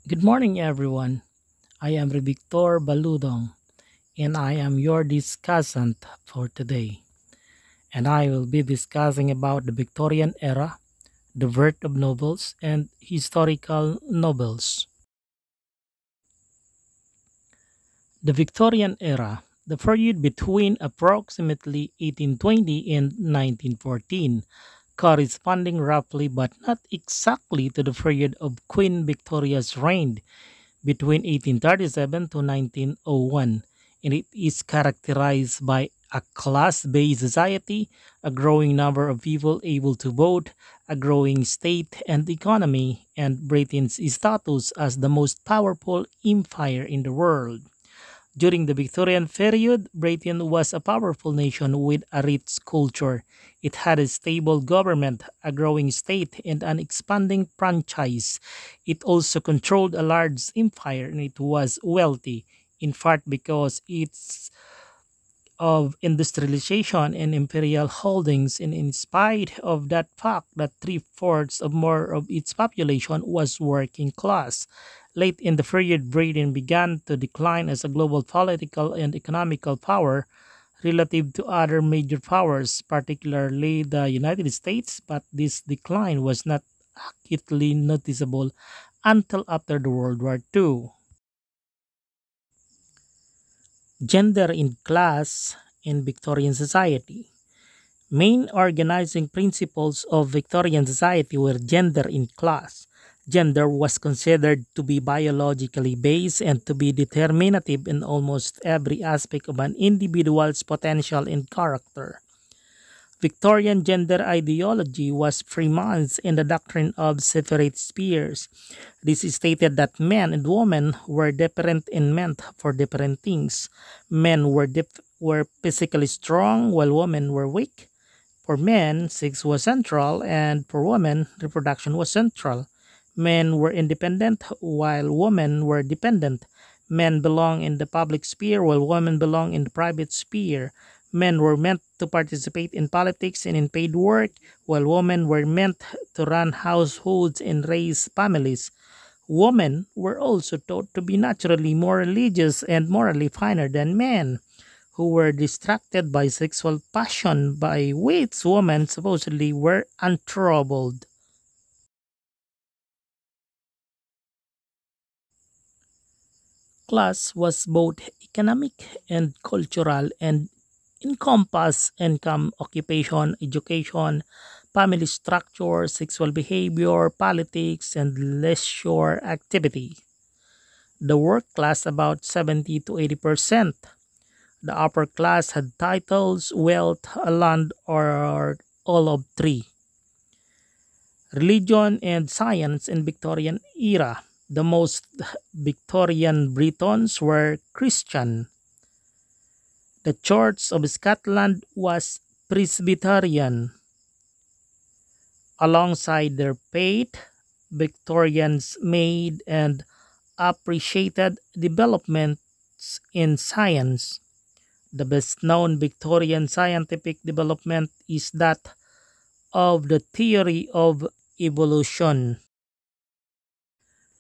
Good morning, everyone. I am Victor Baludong, and I am your discussant for today. And I will be discussing about the Victorian era, the birth of novels, and historical novels. The Victorian era, the period between approximately 1820 and 1914, corresponding roughly but not exactly to the period of Queen Victoria's reign between 1837 to 1901, and it is characterized by a class based society, a growing number of people able to vote, a growing state and economy, and Britain's status as the most powerful empire in the world. During the Victorian period, Britain was a powerful nation with a rich culture. It had a stable government, a growing state, and an expanding franchise. It also controlled a large empire and it was wealthy, in part because its of industrialization and imperial holdings, and in spite of that fact that three-fourths of more of its population was working class. Late in the period, Britain began to decline as a global political and economical power relative to other major powers, particularly the United States, but this decline was not acutely noticeable until after the World War II. Gender in class in Victorian society. Main organizing principles of Victorian society were gender in class. Gender was considered to be biologically based and to be determinative in almost every aspect of an individual's potential and character. Victorian gender ideology was premised in the doctrine of separate spheres. This stated that men and women were different and meant for different things. Men were physically strong while women were weak. For men, sex was central, and for women, reproduction was central. Men were independent while women were dependent. Men belong in the public sphere while women belong in the private sphere. Men were meant to participate in politics and in paid work, while women were meant to run households and raise families. Women were also taught to be naturally more religious and morally finer than men, who were distracted by sexual passion by which women supposedly were untroubled. Class was both economic and cultural and encompassed income, occupation, education, family structure, sexual behavior, politics, and leisure activity. The work class about 70 to 80%. The upper class had titles, wealth, land, or all of three. Religion and science in Victorian era. The most Victorian Britons were Christian. The Church of Scotland was Presbyterian. Alongside their faith, Victorians made and appreciated developments in science. The best known Victorian scientific development is that of the theory of evolution.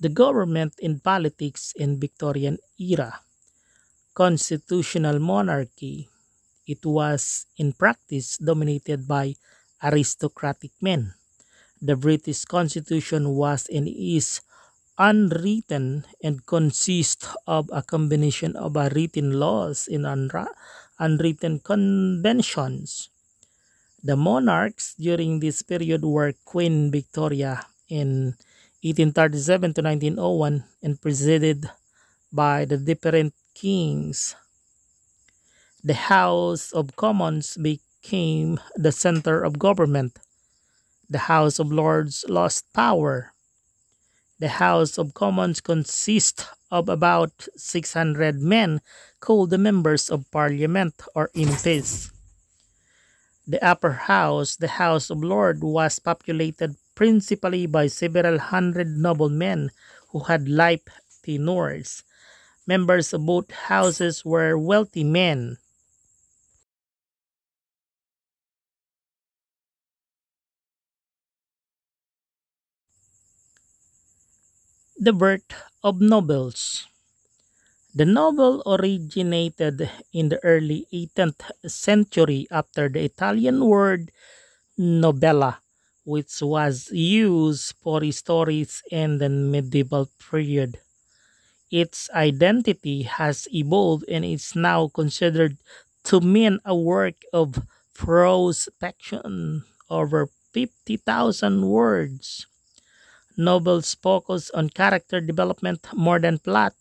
The government and politics in Victorian era. Constitutional monarchy. It was in practice dominated by aristocratic men. The British Constitution was and is unwritten and consists of a combination of written laws and unwritten conventions. The monarchs during this period were Queen Victoria in 1837 to 1901 and presided by the different kings. The House of Commons became the center of government. The House of Lords lost power. The House of Commons consists of about 600 men called the members of parliament or MPs. The upper house, the House of Lords, was populated principally by several hundred noblemen who had life tenures. Members of both houses were wealthy men. The birth of novels. The novel originated in the early 18th century after the Italian word novella, which was used for stories in the medieval period. Its identity has evolved and is now considered to mean a work of prose fiction over 50,000 words. Novels focus on character development more than plot.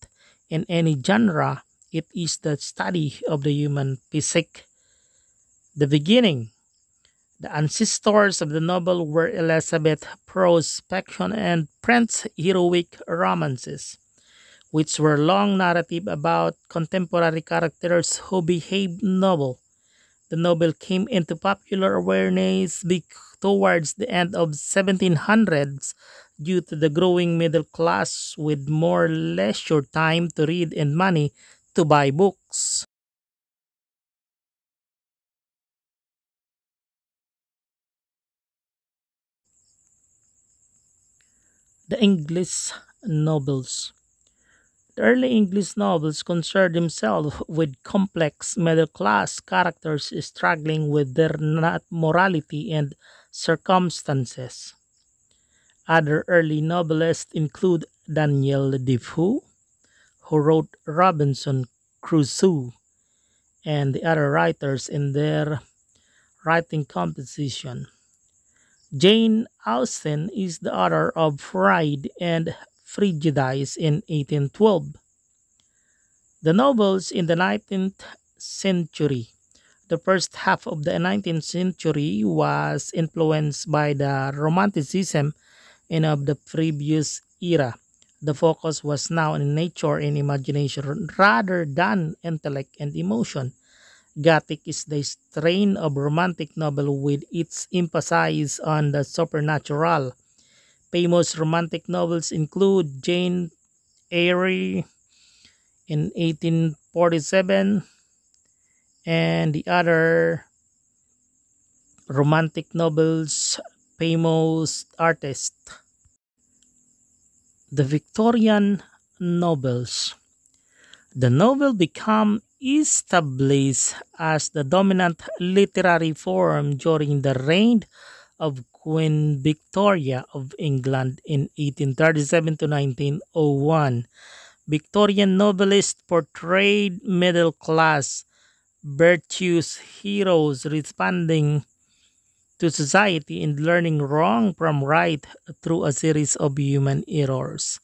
In any genre, it is the study of the human physique. The beginning. The ancestors of the novel were Elizabeth prose fiction and French heroic romances, which were long narrative about contemporary characters who behaved noble. The novel came into popular awareness towards the end of 1700s due to the growing middle class with more leisure time to read and money to buy books. The English novels. The early English novels concerned themselves with complex middle class characters struggling with their morality and circumstances. Other early novelists include Daniel Defoe, who wrote Robinson Crusoe, and the other writers in their writing composition. Jane Austen is the author of Pride and Prejudice in 1812. The novels in the 19th century. The first half of the 19th century was influenced by the Romanticism and of the previous era. The focus was now on nature and imagination rather than intellect and emotion. Gothic is the strain of romantic novel with its emphasis on the supernatural. Famous romantic novels include Jane Eyre in 1847 and the other romantic novels famous artists. The Victorian novels. The novel became established as the dominant literary form during the reign of Queen Victoria of England in 1837 to 1901. Victorian novelists portrayed middle class, virtuous heroes responding to society and learning wrong from right through a series of human errors.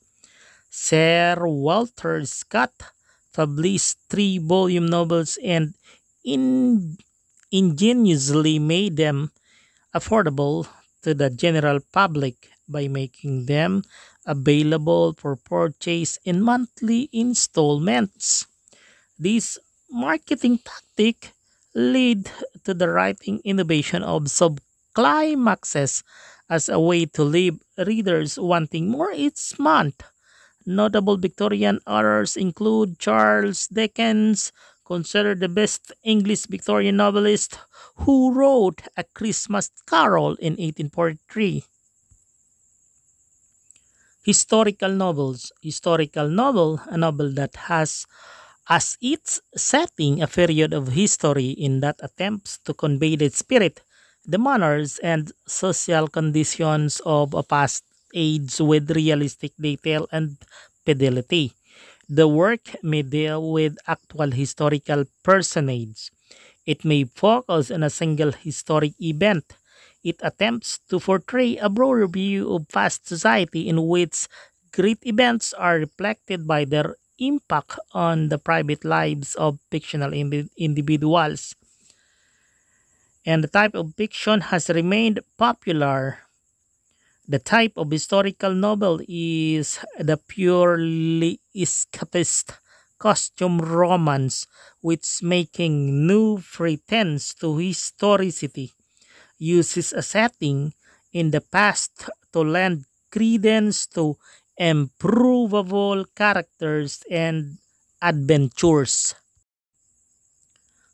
Sir Walter Scott published three-volume novels and in- ingeniously made them affordable to the general public by making them available for purchase in monthly installments. This marketing tactic led to the writing innovation of subclimaxes as a way to leave readers wanting more each month. Notable Victorian authors include Charles Dickens, considered the best English Victorian novelist, who wrote A Christmas Carol in 1843. Historical novels. Historical novel, a novel that has as its setting a period of history in that attempts to convey the spirit, the manners, and social conditions of a past age with realistic detail and fidelity. The work may deal with actual historical personage. It may focus on a single historic event. It attempts to portray a broader view of past society in which great events are reflected by their impact on the private lives of fictional individuals. And the type of fiction has remained popular. The type of historical novel is the purely escapist costume romance, which making no pretense to historicity, uses a setting in the past to lend credence to improvable characters and adventures.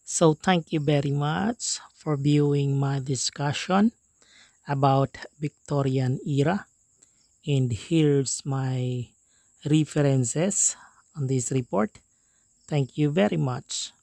So thank you very much for viewing my discussion about Victorian era, and here's my references on this report. Thank you very much.